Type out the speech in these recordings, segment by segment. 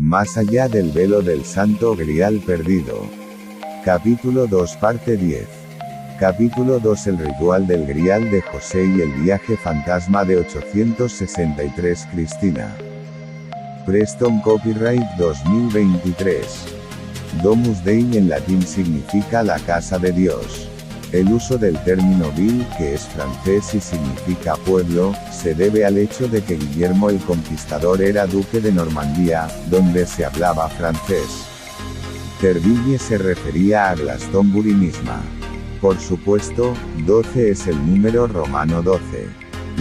Más allá del velo del Santo Grial perdido. Capítulo 2 parte 10. Capítulo 2 El ritual del Grial de José y el viaje fantasma de 863 Cristina. Preston Copyright 2023. Domus Dei en latín significa la casa de Dios. El uso del término ville, que es francés y significa pueblo, se debe al hecho de que Guillermo el Conquistador era duque de Normandía, donde se hablaba francés. Terville se refería a Glastonbury misma. Por supuesto, 12 es el número romano 12.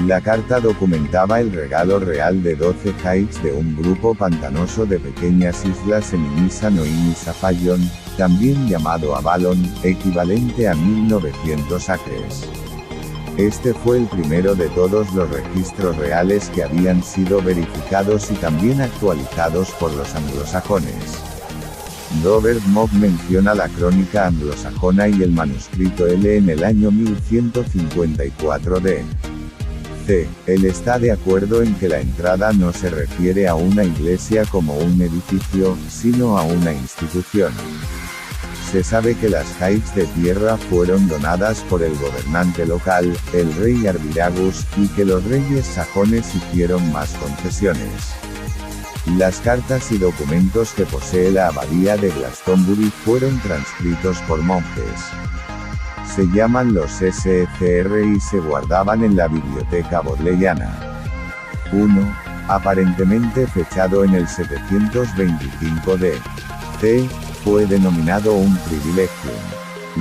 La carta documentaba el regalo real de 12 heights de un grupo pantanoso de pequeñas islas en Inisan o Inisafallon, también llamado Avalon, equivalente a 1900 acres. Este fue el primero de todos los registros reales que habían sido verificados y también actualizados por los anglosajones. Robert Mock menciona la crónica anglosajona y el manuscrito L en el año 1154 d. C. Él está de acuerdo en que la entrada no se refiere a una iglesia como un edificio, sino a una institución. Se sabe que las heights de tierra fueron donadas por el gobernante local, el rey Arviragus, y que los reyes sajones hicieron más concesiones. Las cartas y documentos que posee la abadía de Glastonbury fueron transcritos por monjes. Se llaman los SCR y se guardaban en la biblioteca bodleiana. 1. Aparentemente fechado en el 725 d. C. Fue denominado un privilegium.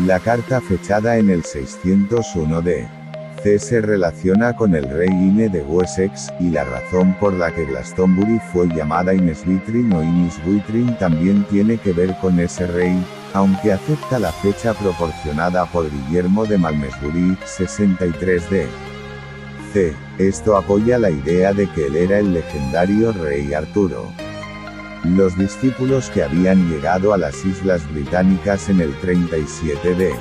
La carta fechada en el 601 d. C se relaciona con el rey Ine de Wessex, y la razón por la que Glastonbury fue llamada Ineswitrin o Iniswitrin también tiene que ver con ese rey, aunque acepta la fecha proporcionada por Guillermo de Malmesbury, 63 d. C. Esto apoya la idea de que él era el legendario rey Arturo. Los discípulos que habían llegado a las Islas Británicas en el 37 d.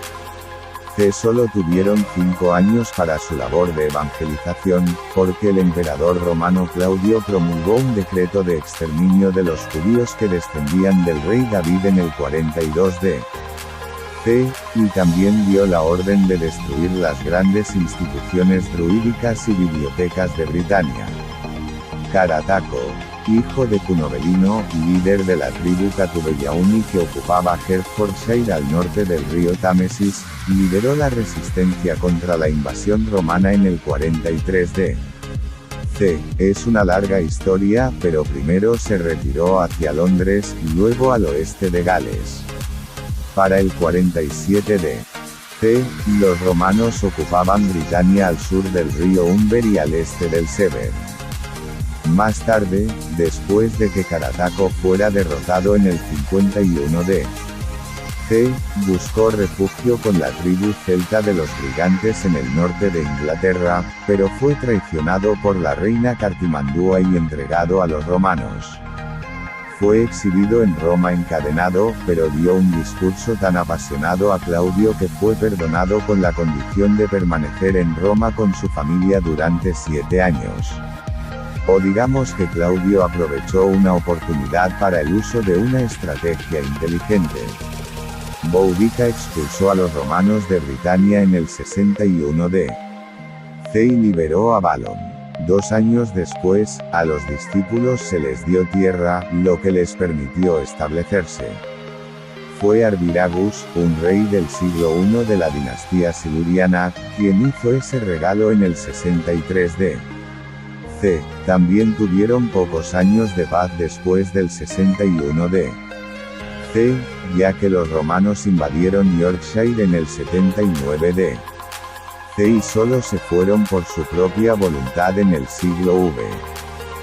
C solo tuvieron 5 años para su labor de evangelización, porque el emperador romano Claudio promulgó un decreto de exterminio de los judíos que descendían del rey David en el 42 d. C, y también dio la orden de destruir las grandes instituciones druídicas y bibliotecas de Britania. Carataco, hijo de Cunovelino, líder de la tribu Catubellauni que ocupaba Hertfordshire al norte del río Támesis, lideró la resistencia contra la invasión romana en el 43 d. C. Es una larga historia, pero primero se retiró hacia Londres, y luego al oeste de Gales. Para el 47 d. C. Los romanos ocupaban Britania al sur del río Humber y al este del Severn. Más tarde, después de que Carataco fuera derrotado en el 51 d. C. Buscó refugio con la tribu celta de los brigantes en el norte de Inglaterra, pero fue traicionado por la reina Cartimandúa y entregado a los romanos. Fue exhibido en Roma encadenado, pero dio un discurso tan apasionado a Claudio que fue perdonado con la condición de permanecer en Roma con su familia durante 7 años. O digamos que Claudio aprovechó una oportunidad para el uso de una estrategia inteligente. Boudica expulsó a los romanos de Britania en el 61 d. C y liberó a Avalon. 2 años después, a los discípulos se les dio tierra, lo que les permitió establecerse. Fue Arviragus, un rey del siglo I de la dinastía siluriana, quien hizo ese regalo en el 63 d. C. También tuvieron pocos años de paz después del 61 d. C. Ya que los romanos invadieron Yorkshire en el 79 d. C. Y solo se fueron por su propia voluntad en el siglo V.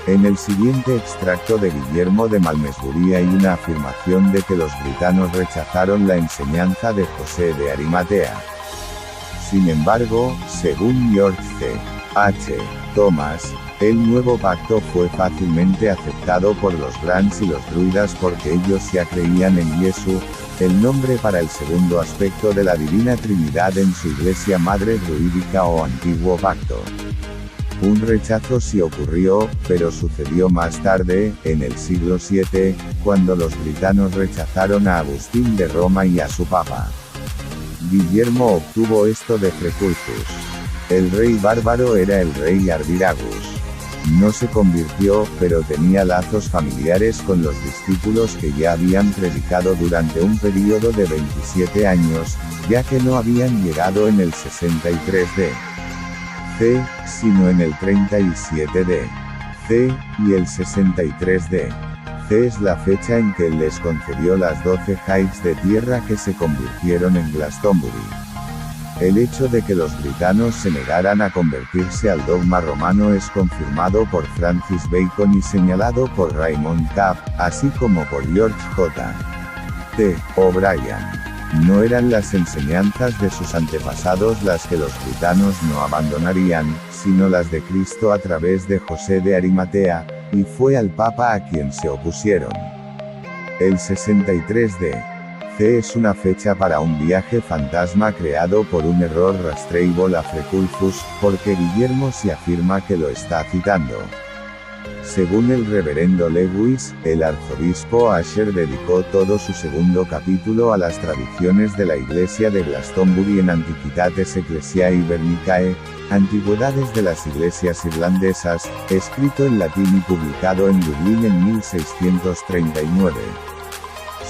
En el siguiente extracto de Guillermo de Malmesbury hay una afirmación de que los britanos rechazaron la enseñanza de José de Arimatea. Sin embargo, según George C. H. Thomas, el nuevo pacto fue fácilmente aceptado por los Brants y los druidas porque ellos ya creían en Jesús, el nombre para el segundo aspecto de la Divina Trinidad en su iglesia madre druídica o antiguo pacto. Un rechazo sí ocurrió, pero sucedió más tarde, en el siglo VII, cuando los britanos rechazaron a Agustín de Roma y a su papa. Guillermo obtuvo esto de Freculfus. El rey bárbaro era el rey Arviragus. No se convirtió, pero tenía lazos familiares con los discípulos que ya habían predicado durante un período de 27 años, ya que no habían llegado en el 63 d.C., sino en el 37 d.C., y el 63 d.C. es la fecha en que él les concedió las 12 hides de tierra que se convirtieron en Glastonbury. El hecho de que los britanos se negaran a convertirse al dogma romano es confirmado por Francis Bacon y señalado por Raymond Cabb, así como por George J. T. O'Brien. No eran las enseñanzas de sus antepasados las que los britanos no abandonarían, sino las de Cristo a través de José de Arimatea, y fue al Papa a quien se opusieron. El 63 d.C. es una fecha para un viaje fantasma creado por un error rastreable a Freculfus, porque Guillermo se afirma que lo está citando. Según el reverendo Lewis, el arzobispo Asher dedicó todo su segundo capítulo a las tradiciones de la iglesia de Glastonbury en Antiquitates Ecclesiae Hibernicae, Antigüedades de las Iglesias Irlandesas, escrito en latín y publicado en Dublín en 1639.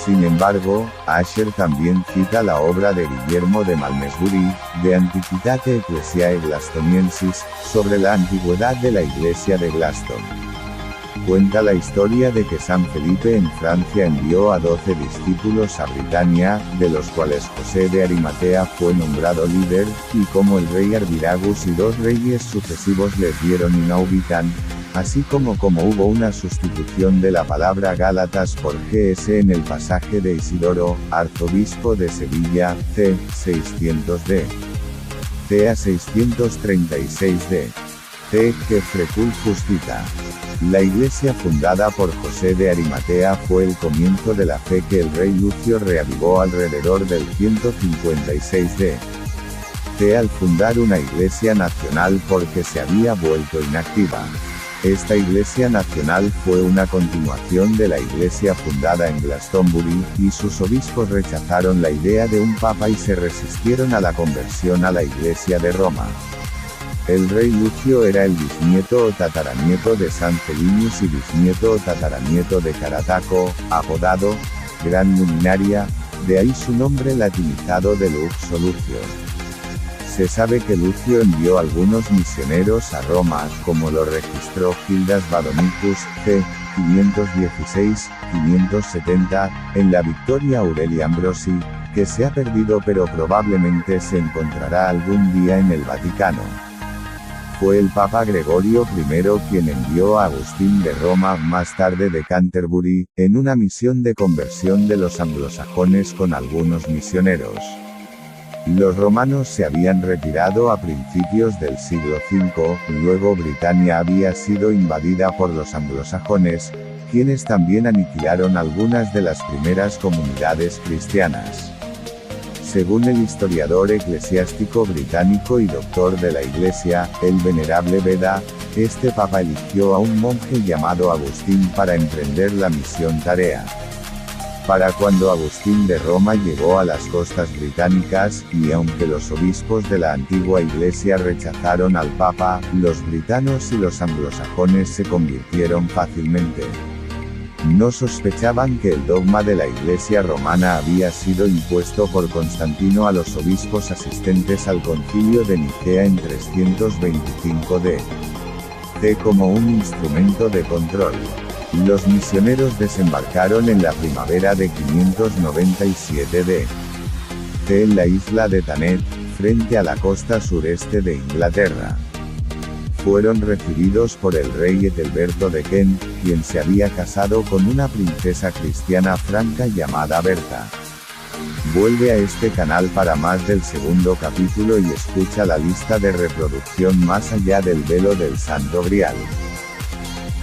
Sin embargo, Asher también cita la obra de Guillermo de Malmesbury, De Antiquitate Ecclesiae Glastoniensis, sobre la antigüedad de la iglesia de Glaston. Cuenta la historia de que San Felipe en Francia envió a 12 discípulos a Britania, de los cuales José de Arimatea fue nombrado líder, y como el rey Arviragus y 2 reyes sucesivos les dieron inaubitan, así como hubo una sustitución de la palabra Gálatas por GS en el pasaje de Isidoro, arzobispo de Sevilla, c. 600 d. ca. 636 d. c. que Freculfus cita. La iglesia fundada por José de Arimatea fue el comienzo de la fe que el rey Lucio reavivó alrededor del 156 d.C. al fundar una iglesia nacional porque se había vuelto inactiva. Esta iglesia nacional fue una continuación de la iglesia fundada en Glastonbury, y sus obispos rechazaron la idea de un papa y se resistieron a la conversión a la iglesia de Roma. El rey Lucio era el bisnieto o tataranieto de San Celinius y bisnieto o tataranieto de Carataco, apodado Gran Luminaria, de ahí su nombre latinizado de Lux o Lucio. Se sabe que Lucio envió algunos misioneros a Roma, como lo registró Gildas Badonicus, c. 516-570, en la Victoria Aurelia Ambrosi, que se ha perdido pero probablemente se encontrará algún día en el Vaticano. Fue el Papa Gregorio I quien envió a Agustín de Roma, más tarde de Canterbury, en una misión de conversión de los anglosajones con algunos misioneros. Los romanos se habían retirado a principios del siglo V, luego Britania había sido invadida por los anglosajones, quienes también aniquilaron algunas de las primeras comunidades cristianas. Según el historiador eclesiástico británico y doctor de la Iglesia, el venerable Beda, este papa eligió a un monje llamado Agustín para emprender la misión tarea. Para cuando Agustín de Roma llegó a las costas británicas, y aunque los obispos de la antigua Iglesia rechazaron al papa, los britanos y los anglosajones se convirtieron fácilmente. No sospechaban que el dogma de la Iglesia romana había sido impuesto por Constantino a los obispos asistentes al concilio de Nicea en 325 d.C. como un instrumento de control. Los misioneros desembarcaron en la primavera de 597 d.C. en la isla de Thanet, frente a la costa sureste de Inglaterra. Fueron recibidos por el rey Ethelberto de Kent, quien se había casado con una princesa cristiana franca llamada Berta. Vuelve a este canal para más del segundo capítulo y escucha la lista de reproducción Más allá del velo del Santo Grial.